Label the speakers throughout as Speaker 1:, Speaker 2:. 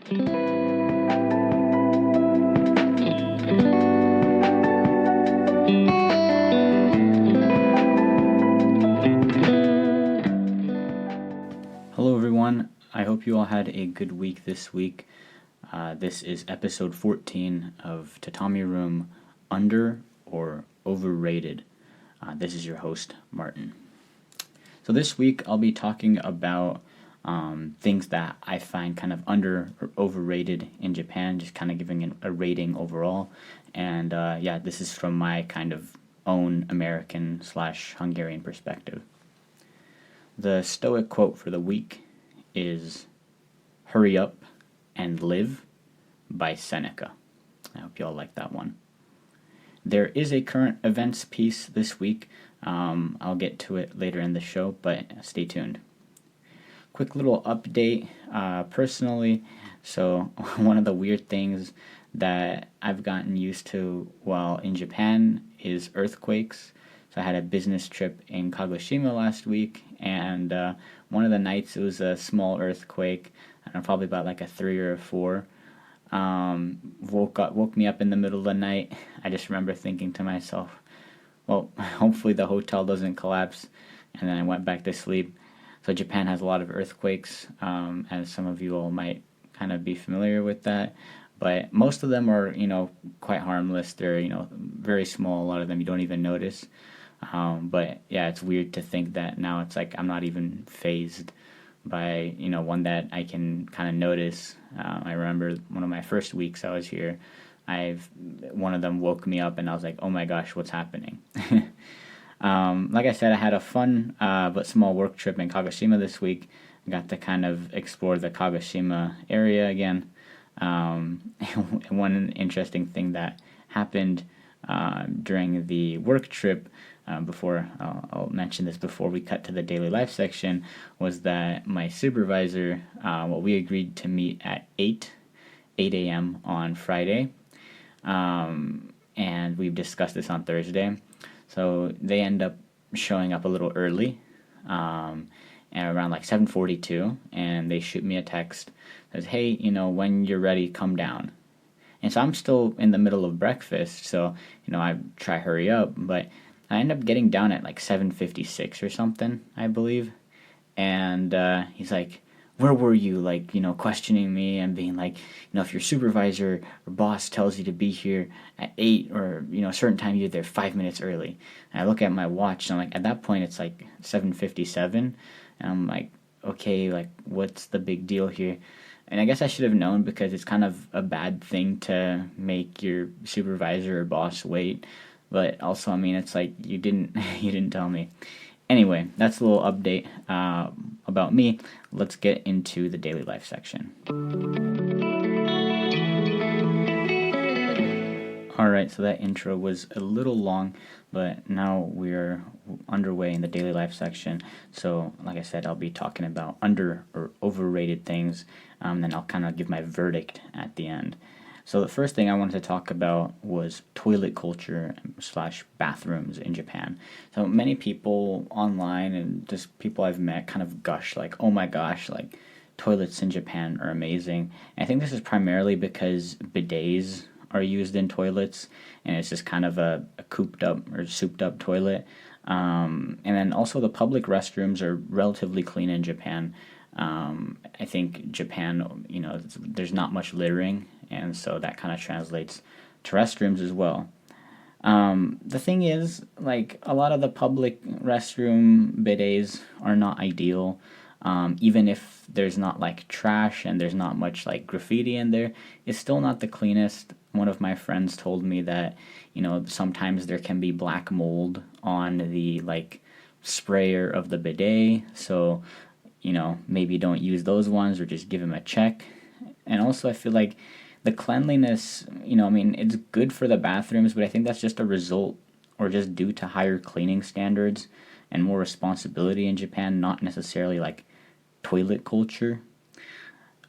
Speaker 1: Hello, everyone. I hope you all had a good week this week. This is episode 14 of Tatami Room Under or Overrated. This is your host, Martin. So this week I'll be talking about things that I find kind of under or overrated in Japan, just kind of giving a rating overall. And this is from my kind of own American/Hungarian perspective. The Stoic quote for the week is "Hurry up and live" by Seneca. I hope you all like that one. There is a current events piece this week. I'll get to it later in the show, but stay tuned. Quick little update personally. So one of the weird things that I've gotten used to while in Japan is earthquakes. So I had a business trip in Kagoshima last week, and one of the nights it was a small earthquake, I don't know, probably about like a 3 or a 4. Woke me up in the middle of the night. I just remember thinking to myself, well, hopefully the hotel doesn't collapse, and then I went back to sleep. So Japan has a lot of earthquakes, as some of you all might kind of be familiar with that. But most of them are, quite harmless. They're, very small. A lot of them you don't even notice. But yeah, it's weird to think that now it's like I'm not even fazed by, one that I can kind of notice. I remember one of my first weeks I was here, one of them woke me up and I was like, oh my gosh, what's happening? Like I said, I had a fun but small work trip in Kagoshima this week. I got to kind of explore the Kagoshima area again. One interesting thing that happened during the work trip, I'll mention this before we cut to the daily life section, was that my supervisor, we agreed to meet at 8 a.m. on Friday, and we've discussed this on Thursday. So they end up showing up a little early, and around like 7:42, and they shoot me a text, says, hey, when you're ready, come down. And so I'm still in the middle of breakfast, so, I try hurry up, but I end up getting down at like 7:56 or something, I believe. And he's like, where were you? Like, questioning me and being like, if your supervisor or boss tells you to be here at 8 or, a certain time, you're there 5 minutes early. And I look at my watch and I'm like, at that point, it's like 7:57. And I'm like, okay, like, what's the big deal here? And I guess I should have known because it's kind of a bad thing to make your supervisor or boss wait. But also, I mean, it's like you didn't tell me. Anyway, that's a little update about me. Let's get into the daily life section. Alright, so that intro was a little long, but now we're underway in the daily life section. So, like I said, I'll be talking about under or overrated things, then I'll kind of give my verdict at the end. So the first thing I wanted to talk about was toilet culture / bathrooms in Japan. So many people online and just people I've met kind of gush like, oh my gosh, like toilets in Japan are amazing. And I think this is primarily because bidets are used in toilets, and it's just kind of a cooped up or souped up toilet. And then also the public restrooms are relatively clean in Japan. I think Japan, there's not much littering, and so that kind of translates to restrooms as well. The thing is, like, a lot of the public restroom bidets are not ideal. Even if there's not, like, trash and there's not much, like, graffiti in there, it's still not the cleanest. One of my friends told me that, sometimes there can be black mold on the, like, sprayer of the bidet, so, maybe don't use those ones or just give them a check. And also, I feel like the cleanliness, it's good for the bathrooms, but I think that's just a result or just due to higher cleaning standards and more responsibility in Japan, not necessarily like toilet culture.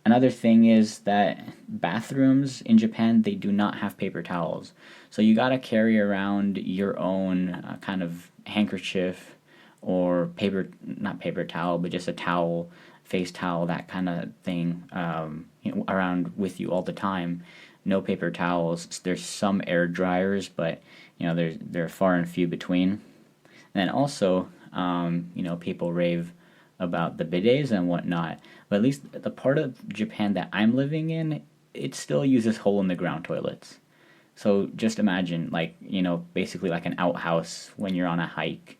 Speaker 1: Another thing is that bathrooms in Japan, they do not have paper towels. So you gotta carry around your own kind of handkerchief or not paper towel, but just a towel face towel, that kind of thing, around with you all the time. No paper towels. There's some air dryers, but they're far and few between. And then also, people rave about the bidets and whatnot. But at least the part of Japan that I'm living in, it still uses hole in the ground toilets. So just imagine, like, basically like an outhouse when you're on a hike,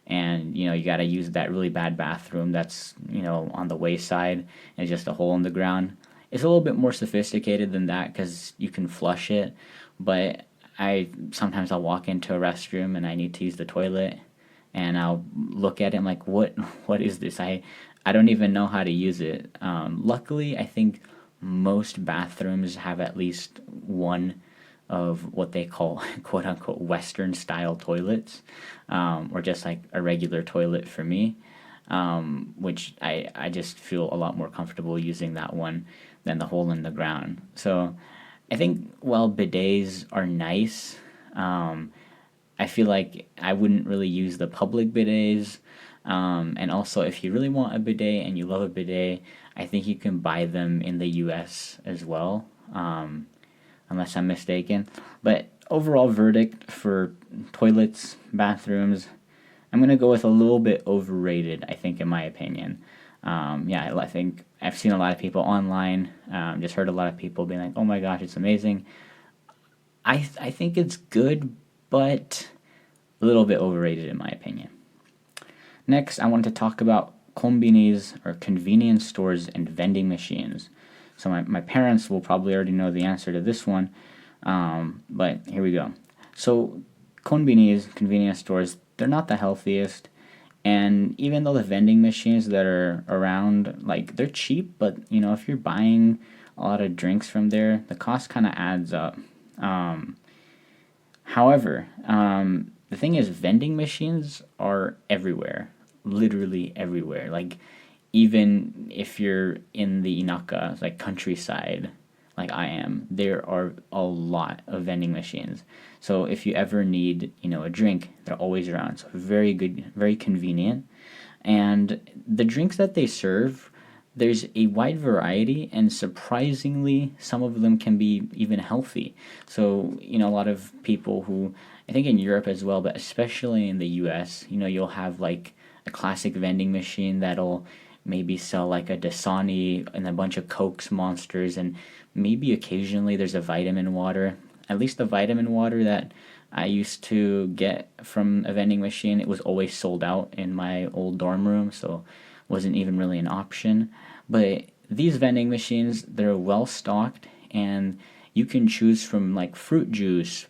Speaker 1: and you got to use that really bad bathroom that's on the wayside, and just a hole in the ground. It's a little bit more sophisticated than that because you can flush it, but I'll walk into a restroom and I need to use the toilet, and I'll look at it. I'm like, what is this? I don't even know how to use it. Luckily, I think most bathrooms have at least one of what they call quote unquote Western style toilets, or just like a regular toilet for me, which I just feel a lot more comfortable using that one than the hole in the ground. So I think while bidets are nice, I feel like I wouldn't really use the public bidets. And also, if you really want a bidet and you love a bidet, I think you can buy them in the US as well, unless I'm mistaken. But overall verdict for toilets, bathrooms, I'm going to go with a little bit overrated, I think, in my opinion. I think I've seen a lot of people online, just heard a lot of people being like, oh my gosh, it's amazing. I think it's good, but a little bit overrated in my opinion. Next, I wanted to talk about konbinis, or convenience stores and vending machines. So my parents will probably already know the answer to this one, but here we go. So konbinis, convenience stores, they're not the healthiest, and even though the vending machines that are around, like, they're cheap, but if you're buying a lot of drinks from there, the cost kind of adds up. However, the thing is, vending machines are everywhere, literally everywhere. Like, even if you're in the inaka, like countryside, like I am, there are a lot of vending machines. So if you ever need, a drink, they're always around. So very good, very convenient. And the drinks that they serve, there's a wide variety, and surprisingly, some of them can be even healthy. So, a lot of people who, I think in Europe as well, but especially in the US, you'll have like a classic vending machine that'll maybe sell like a Dasani and a bunch of Cokes, Monsters, and maybe occasionally there's a vitamin water. At least the vitamin water that I used to get from a vending machine, it was always sold out in my old dorm room, so wasn't even really an option. But these vending machines, they're well stocked, and you can choose from like fruit juice.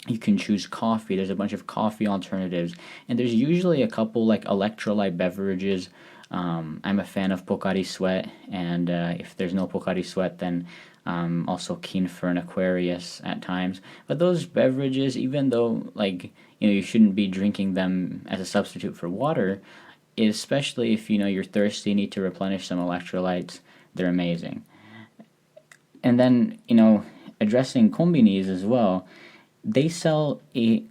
Speaker 1: You can choose coffee. There's a bunch of coffee alternatives, and there's usually a couple like electrolyte beverages. I'm a fan of Pocari Sweat, and if there's no Pocari Sweat, then also keen for an Aquarius at times. But those beverages, even though like you shouldn't be drinking them as a substitute for water, especially if you're thirsty, need to replenish some electrolytes, they're amazing. And then addressing kombinis as well, they sell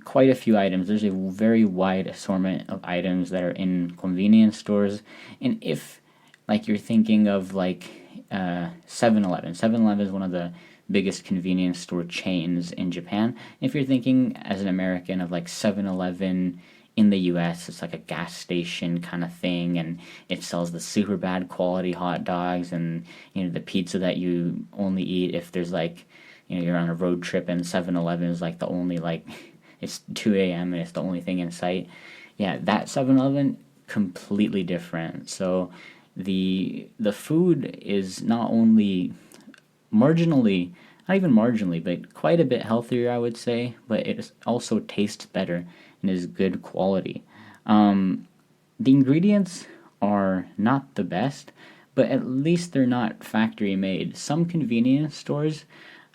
Speaker 1: quite a few items. There's a very wide assortment of items that are in convenience stores. And if like you're thinking of like 7-Eleven, 7-Eleven is one of the biggest convenience store chains in Japan. If you're thinking as an American of like 7-Eleven in the US, it's like a gas station kind of thing, and it sells the super bad quality hot dogs and the pizza that you only eat if there's like you're on a road trip, and 7-Eleven is like the only, like, it's 2 a.m. and it's the only thing in sight. Yeah, that 7-Eleven, completely different. So the food is not only marginally, not even marginally, but quite a bit healthier, I would say, but it also tastes better and is good quality. The ingredients are not the best, but at least they're not factory made. Some convenience stores,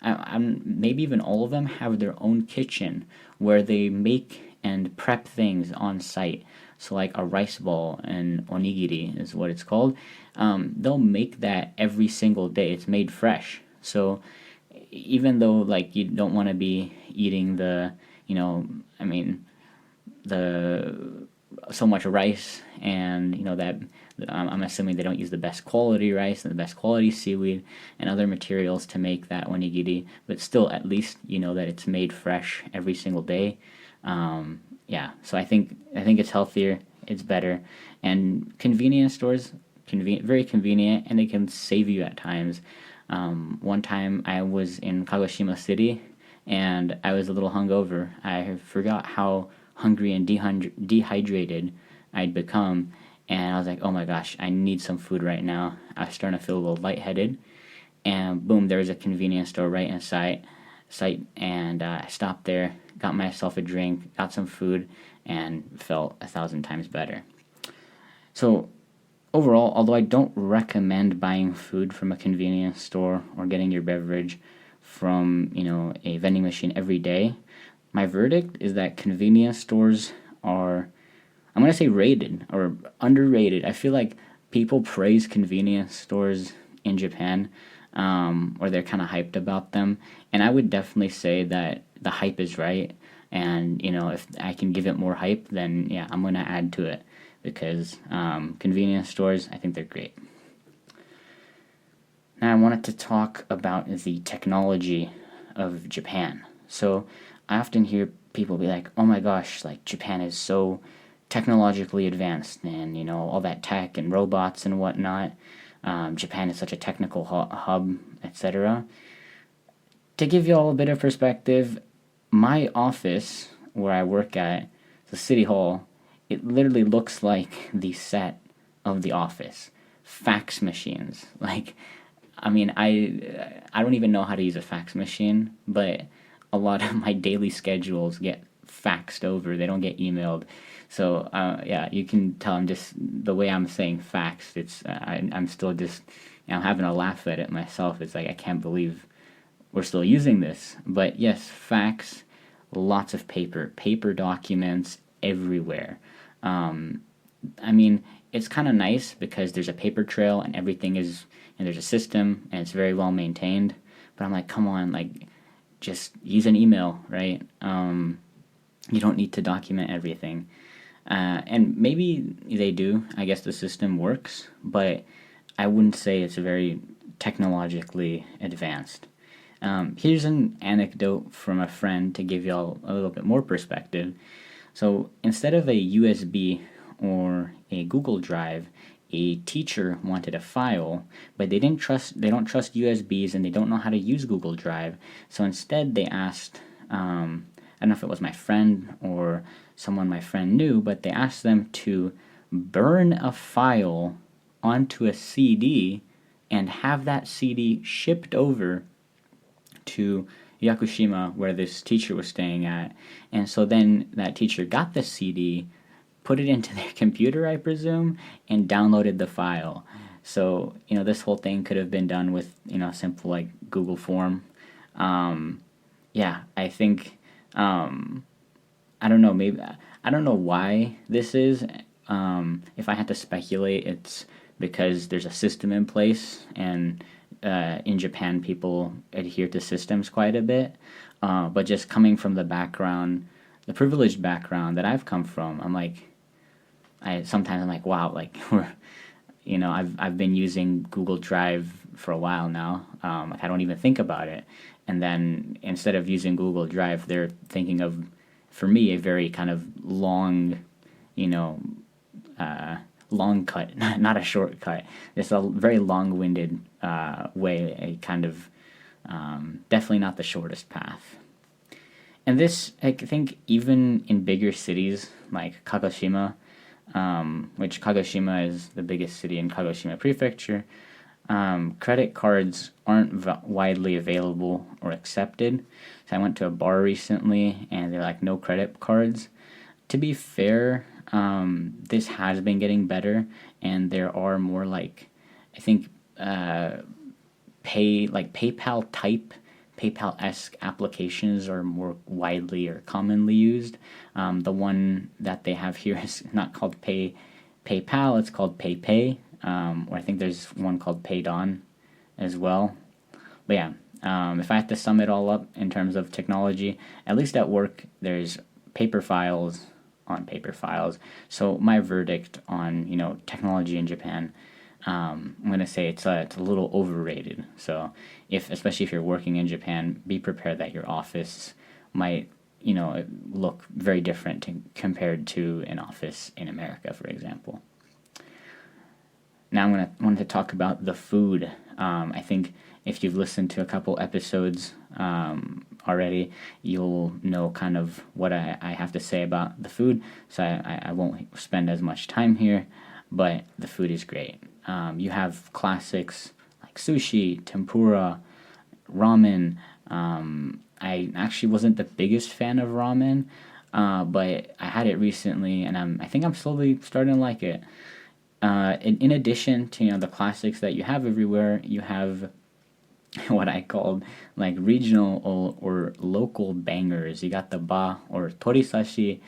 Speaker 1: maybe even all of them, have their own kitchen where they make and prep things on site. So like a rice ball and onigiri is what it's called. They'll make that every single day. It's made fresh. So even though like you don't want to be eating the so much rice and that I'm assuming they don't use the best quality rice and the best quality seaweed and other materials to make that onigiri, but still, at least you know that it's made fresh every single day. Yeah, so I think it's healthier, it's better, and convenience stores, very convenient, and they can save you at times. One time I was in Kagoshima City, and I was a little hungover. I forgot how hungry and dehydrated I'd become, and I was like, "Oh my gosh, I need some food right now." I was starting to feel a little lightheaded, and boom, there was a convenience store right in sight, and I stopped there, got myself a drink, got some food, and felt 1,000 times better. So overall, although I don't recommend buying food from a convenience store or getting your beverage from a vending machine every day, my verdict is that convenience stores are, I'm gonna say, rated or underrated. I feel like people praise convenience stores in Japan, or they're kind of hyped about them, and I would definitely say that the hype is right. And if I can give it more hype, then yeah, I'm gonna add to it because convenience stores, I think they're great. Now I wanted to talk about the technology of Japan. So I often hear people be like, "Oh my gosh, like Japan is so technologically advanced, and all that tech and robots and whatnot. Japan is such a technical hub, etc." To give you all a bit of perspective, my office where I work at, the city hall, it literally looks like the set of The Office. Fax machines, like, I mean, I don't even know how to use a fax machine, but a lot of my daily schedules get faxed over. They don't get emailed. So yeah, you can tell I'm just the way I'm saying fax. I'm still just I'm having a laugh at it myself. It's like I can't believe we're still using this. But yes, fax, lots of paper documents everywhere. I mean, it's kind of nice because there's a paper trail and everything is, and there's a system and it's very well maintained. But I'm like, come on, like, just use an email, right? You don't need to document everything. And maybe they do. I guess the system works, but I wouldn't say it's very technologically advanced. Here's an anecdote from a friend to give y'all a little bit more perspective. So instead of a USB or a Google Drive, a teacher wanted a file, but they don't trust USBs and they don't know how to use Google Drive. So instead they asked, I don't know if it was my friend or someone my friend knew, but they asked them to burn a file onto a CD and have that CD shipped over to Yakushima, where this teacher was staying at. And so then that teacher got the CD, put it into their computer, I presume, and downloaded the file. So, this whole thing could have been done with, a simple like Google form. Yeah, I think, I don't know, maybe, I don't know why this is. If I had to speculate, it's because there's a system in place, and in Japan, people adhere to systems quite a bit. But just coming from the privileged background that I've come from, I'm like, sometimes I'm like, wow, like I've been using Google Drive for a while now. Like I don't even think about it, and then instead of using Google Drive, they're thinking of, for me, a very kind of long, long cut, not a shortcut. It's a very long-winded way, a kind of definitely not the shortest path. And this, I think, even in bigger cities like Kagoshima, which Kagoshima is the biggest city in Kagoshima Prefecture, credit cards aren't widely available or accepted. So I went to a bar recently, and they're like, no credit cards. To be fair, this has been getting better, and there are more like, I think, PayPal-esque applications are more widely or commonly used. The one that they have here is not called PayPal, it's called PayPay, or I think there's one called PayDon as well. But yeah, if I have to sum it all up in terms of technology, at least at work, there's paper files on paper files. So my verdict on technology in Japan, I'm gonna say it's a little overrated. So especially if you're working in Japan, be prepared that your office might look very different compared to an office in America, for example. Now wanted to talk about the food. I think if you've listened to a couple episodes already, you'll know kind of what I have to say about the food. So I won't spend as much time here, but the food is great. You have classics like sushi, tempura, ramen. I actually wasn't the biggest fan of ramen, but I had it recently, and I think I'm slowly starting to like it. In addition to the classics that you have everywhere, you have what I called like regional or local bangers. You got the ba or torisashi.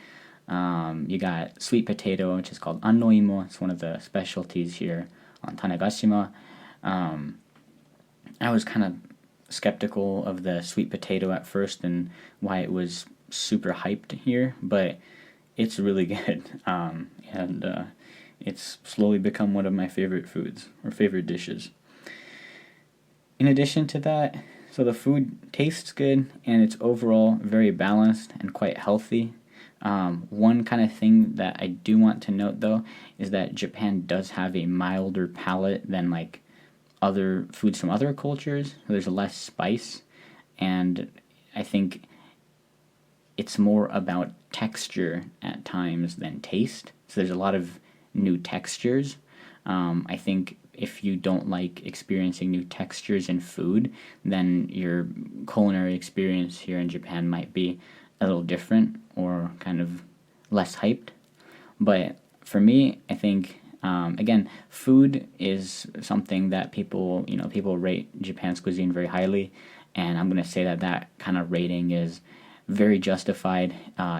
Speaker 1: You got sweet potato, which is called annoimo. It's one of the specialties here on Tanegashima. I was kind of skeptical of the sweet potato at first and why it was super hyped here, but it's really good. And it's slowly become one of my favorite foods or favorite dishes. In addition to that, so the food tastes good and it's overall very balanced and quite healthy. One kind of thing that I do want to note though is that Japan does have a milder palate than like other foods from other cultures. There's less spice, and I think it's more about texture at times than taste. So there's a lot of new textures. I think if you don't like experiencing new textures in food, then your culinary experience here in Japan might be a little different or kind of less hyped. But for me, I think again, food is something that people rate Japan's cuisine very highly, and I'm gonna say that that kind of rating is very justified,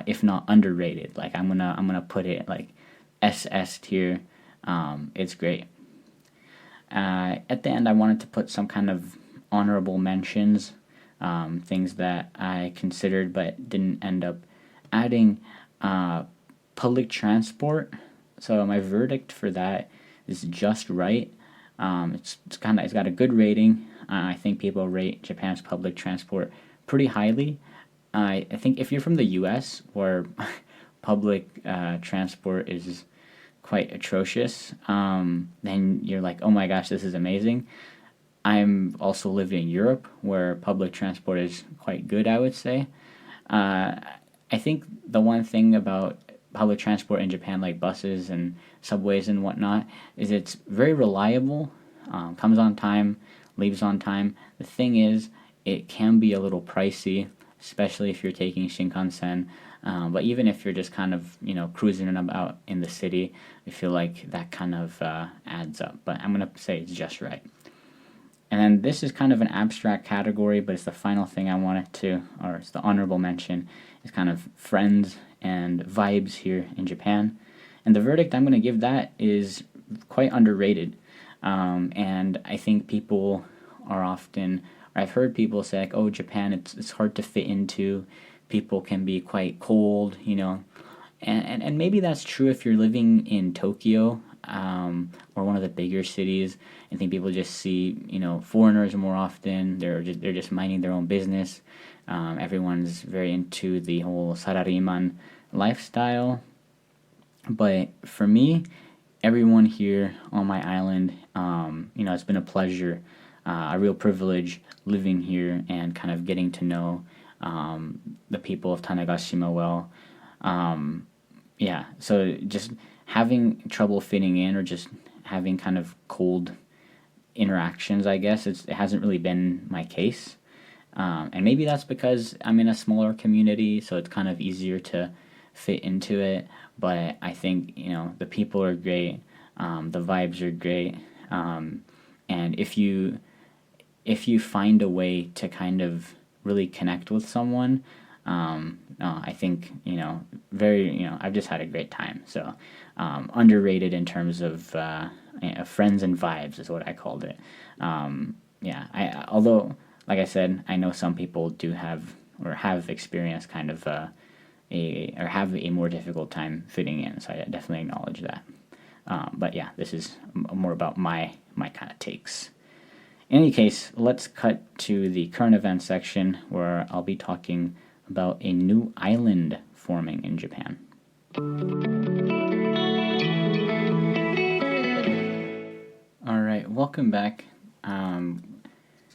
Speaker 1: if not underrated. Like I'm gonna put it like SS tier. It's great. At the end, I wanted to put some kind of honorable mentions, things that I considered but didn't end up adding. Public transport. So my verdict for that is just right. It's got a good rating. I think people rate Japan's public transport pretty highly. I think if you're from the U.S. where public transport is quite atrocious, then you're like, oh my gosh, this is amazing. I'm also lived in Europe where public transport is quite good, I would say. I think the one thing about public transport in Japan, like buses and subways and whatnot, is it's very reliable, comes on time, leaves on time. The thing is, it can be a little pricey, especially if you're taking Shinkansen. But even if you're just kind of cruising about in the city, I feel like that kind of adds up. But I'm gonna say it's just right. And then this is kind of an abstract category, but it's the final thing I wanted to, or it's the honorable mention, is kind of friends and vibes here in Japan. And the verdict I'm going to give that is quite underrated. And I think people are often, or I've heard people say like, oh, Japan, it's hard to fit into. People can be quite cold, And maybe that's true if you're living in Tokyo, or one of the bigger cities. I think people just see foreigners more often. They're just minding their own business. Everyone's very into the whole sarariman lifestyle. But for me, everyone here on my island, it's been a pleasure, a real privilege living here and kind of getting to know the people of Tanegashima well. So just having trouble fitting in or just having kind of cold interactions, I guess, it hasn't really been my case. And maybe that's because I'm in a smaller community, so it's kind of easier to fit into it. But I think, the people are great, the vibes are great. And if you find a way to kind of really connect with someone, I think, I've just had a great time. So, underrated in terms of friends and vibes is what I called it. Although, like I said, I know some people do have or have experienced kind of or have a more difficult time fitting in. So I definitely acknowledge that. But yeah, this is more about my kind of takes. In any case, let's cut to the current events section where I'll be talking about a new island forming in Japan. Alright, welcome back.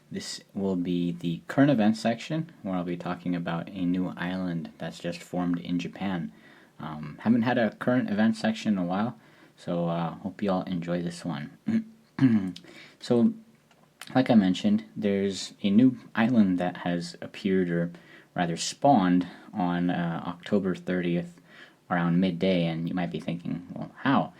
Speaker 1: This will be the current events section where I'll be talking about a new island that's just formed in Japan. Haven't had a current events section in a while, so hope you all enjoy this one. So, like I mentioned, there's a new island that has appeared, or rather spawned, on October 30th around midday, and you might be thinking, well, how?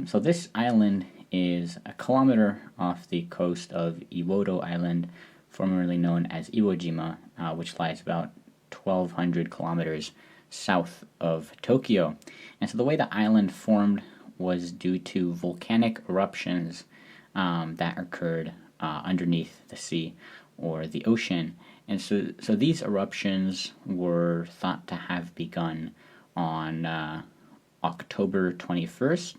Speaker 1: So this island is a kilometer off the coast of Iwodo Island, formerly known as Iwo Jima, which lies about 1,200 kilometers south of Tokyo. And so the way the island formed was due to volcanic eruptions that occurred underneath the sea or the ocean. And so these eruptions were thought to have begun on October 21st,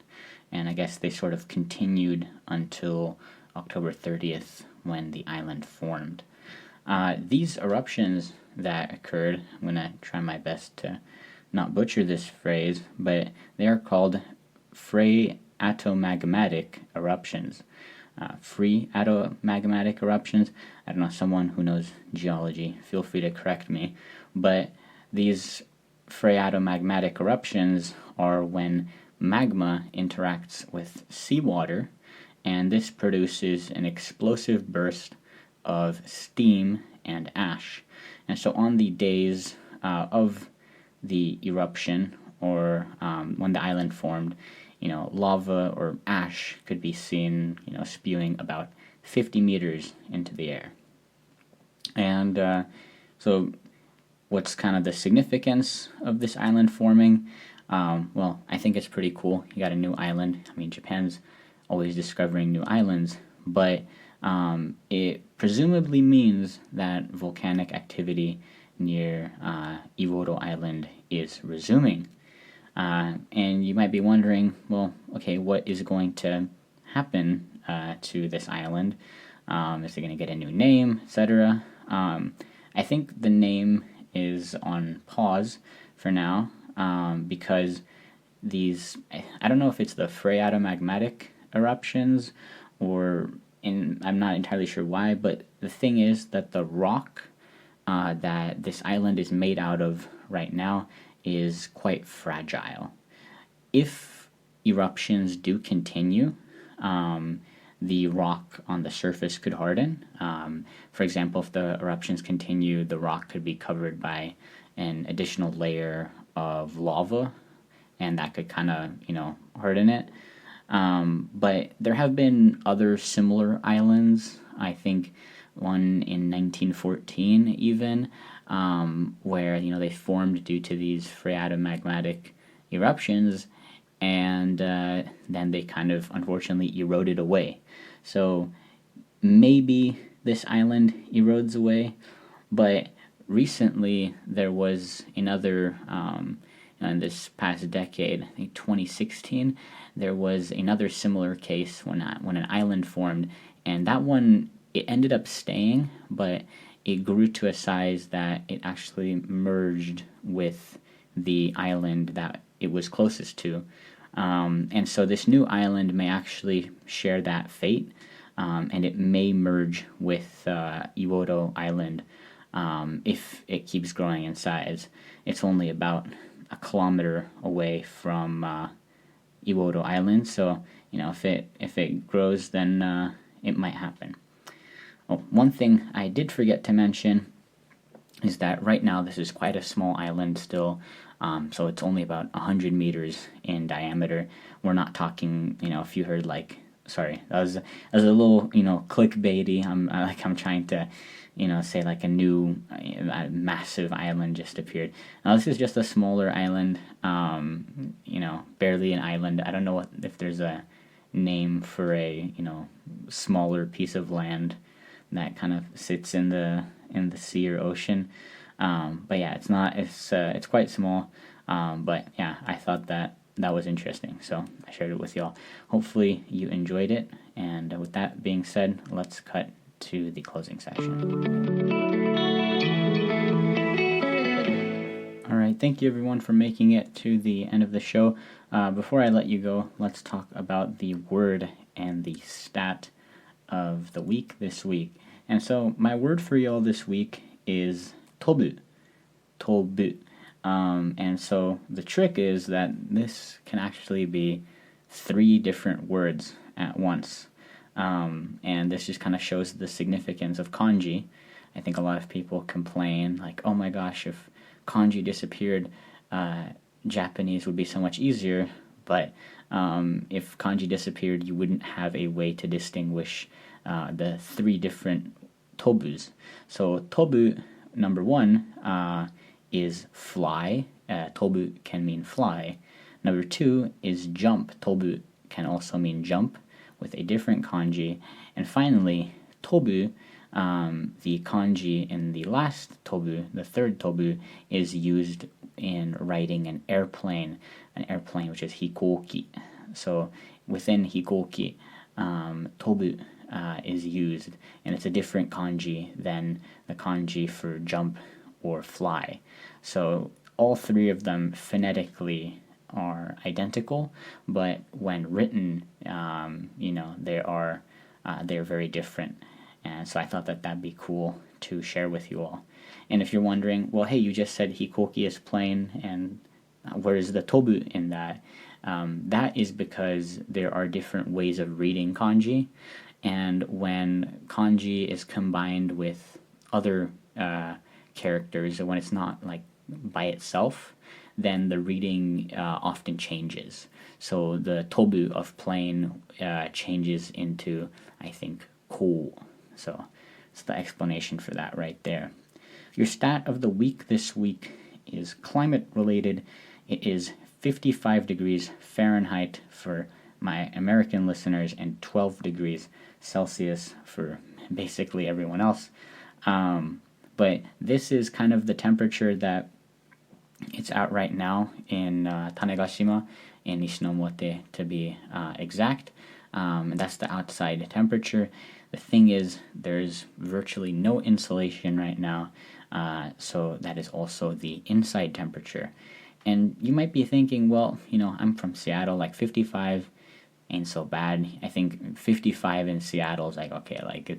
Speaker 1: and I guess they sort of continued until October 30th when the island formed. These eruptions that occurred, I'm going to try my best to not butcher this phrase, but they are called phreatomagmatic eruptions. Phreatomagmatic eruptions, I don't know, someone who knows geology, feel free to correct me, but these phreatomagmatic eruptions are when magma interacts with seawater, and this produces an explosive burst of steam and ash. And so on the days of the eruption, or when the island formed, lava or ash could be seen, spewing about 50 meters into the air. And so what's kind of the significance of this island forming? Well, I think it's pretty cool. You got a new island. I mean, Japan's always discovering new islands, but it presumably means that volcanic activity near Iwodo Island is resuming. And you might be wondering, well, okay, what is going to happen to this island? Is it going to get a new name, etc.? I think the name is on pause for now, because these, I don't know if it's the phreatomagmatic eruptions, or I'm not entirely sure why, but the thing is that the rock that this island is made out of right now is quite fragile. If eruptions do continue, the rock on the surface could harden. For example, if the eruptions continue, the rock could be covered by an additional layer of lava, and that could kind of, harden it. But there have been other similar islands, I think one in 1914 even, where, they formed due to these phreatomagmatic eruptions, and then they kind of unfortunately eroded away. So maybe this island erodes away, but recently there was another, in this past decade, I think 2016, there was another similar case when an island formed, and that one, it ended up staying, but it grew to a size that it actually merged with the island that it was closest to. And so this new island may actually share that fate, and it may merge with Iwodo Island if it keeps growing in size. It's only about a kilometer away from Iwodo Island, so if it grows, then it might happen. Oh, one thing I did forget to mention is that right now this is quite a small island still, so it's only about 100 meters in diameter. We're not talking, if you heard sorry, that was a little, clickbaity. I'm trying to, say like a new massive island just appeared. Now this is just a smaller island, barely an island. I don't know if there's a name for a, smaller piece of land that kind of sits in the sea or ocean. But yeah, it's quite small. But yeah, I thought that was interesting, so I shared it with y'all. Hopefully you enjoyed it. And with that being said, let's cut to the closing section. All right, thank you everyone for making it to the end of the show. Before I let you go, let's talk about the word and the stat of the week this week. And so my word for y'all this week is tobu. Tobu. And so the trick is that this can actually be 3 different words at once. And this just kind of shows the significance of kanji. I think a lot of people complain, like, oh my gosh, if kanji disappeared, Japanese would be so much easier. But if kanji disappeared, you wouldn't have a way to distinguish the 3 different tobus. So tobu, number 1, is fly. Tobu can mean fly. Number 2 is jump. Tobu can also mean jump with a different kanji. And finally, tobu, the kanji in the last tobu, the third tobu, is used in writing an airplane which is hikoki. So within hikoki, tobu is used, and it's a different kanji than the kanji for jump or fly. So all 3 of them phonetically are identical, but when written, they're very different. And so I thought that'd be cool to share with you all. And if you're wondering, well, hey, you just said hikoki is plain, and where is the tobu in that? That is because there are different ways of reading kanji, and when kanji is combined with other characters, when it's not like by itself, then the reading often changes. So the tobu of plain changes into, I think, cool. So it's the explanation for that right there. Your stat of the week this week is climate related. It is 55 degrees Fahrenheit for my American listeners and 12 degrees Celsius for basically everyone else. But this is kind of the temperature that it's at right now in Tanegashima, in Ishinomote to be exact. And that's the outside temperature. The thing is, there's virtually no insulation right now, so that is also the inside temperature. And you might be thinking, well, I'm from Seattle, like 55 ain't so bad. I think 55 in Seattle is like, okay, like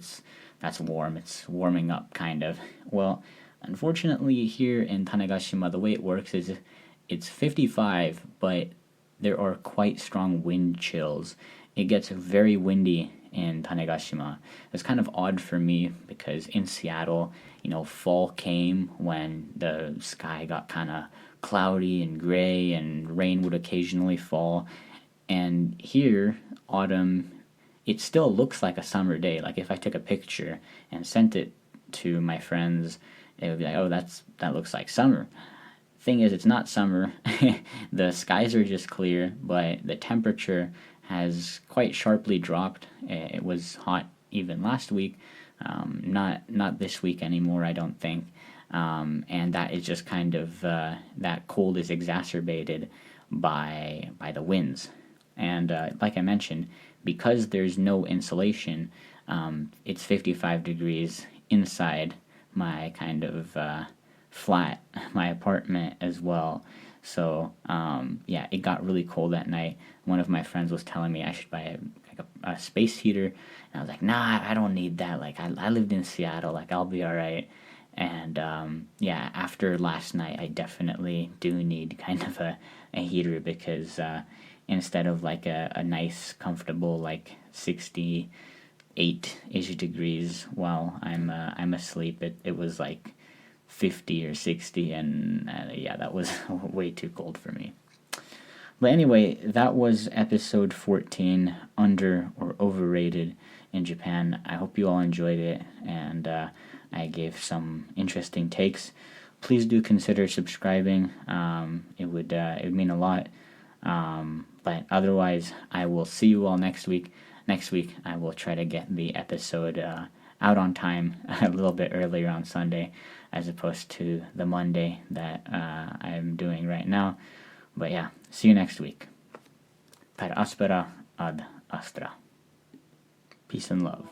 Speaker 1: that's warm, it's warming up kind of. Well, unfortunately here in Tanegashima, the way it works is it's 55, but there are quite strong wind chills. It gets very windy in Tanegashima. It's kind of odd for me because in Seattle, fall came when the sky got kind of cloudy and gray and rain would occasionally fall. And here, autumn, it still looks like a summer day. Like if I took a picture and sent it to my friends, they would be like, oh, that looks like summer. Thing is, it's not summer. The skies are just clear, but the temperature has quite sharply dropped. It was hot even last week, not this week anymore, I don't think. And that is just kind of that cold is exacerbated by the winds. And like I mentioned, because there's no insulation, it's 55 degrees inside my kind of flat, my apartment as well. So yeah, it got really cold at night. One of my friends was telling me I should buy a space heater, and I was like, nah, I don't need that. Like I lived in Seattle, like I'll be all right. And yeah, after last night, I definitely do need kind of a heater because instead of like a nice, comfortable like 68-ish degrees while I'm asleep, it was like 50 or 60, and yeah, that was way too cold for me. But anyway, that was episode 14, Under or Overrated in Japan. I hope you all enjoyed it, and I gave some interesting takes. Please do consider subscribing. It would mean a lot. But otherwise, I will see you all next week. Next week, I will try to get the episode out on time a little bit earlier on Sunday, as opposed to the Monday that I'm doing right now. But yeah, see you next week. Per aspera ad astra. Peace and love.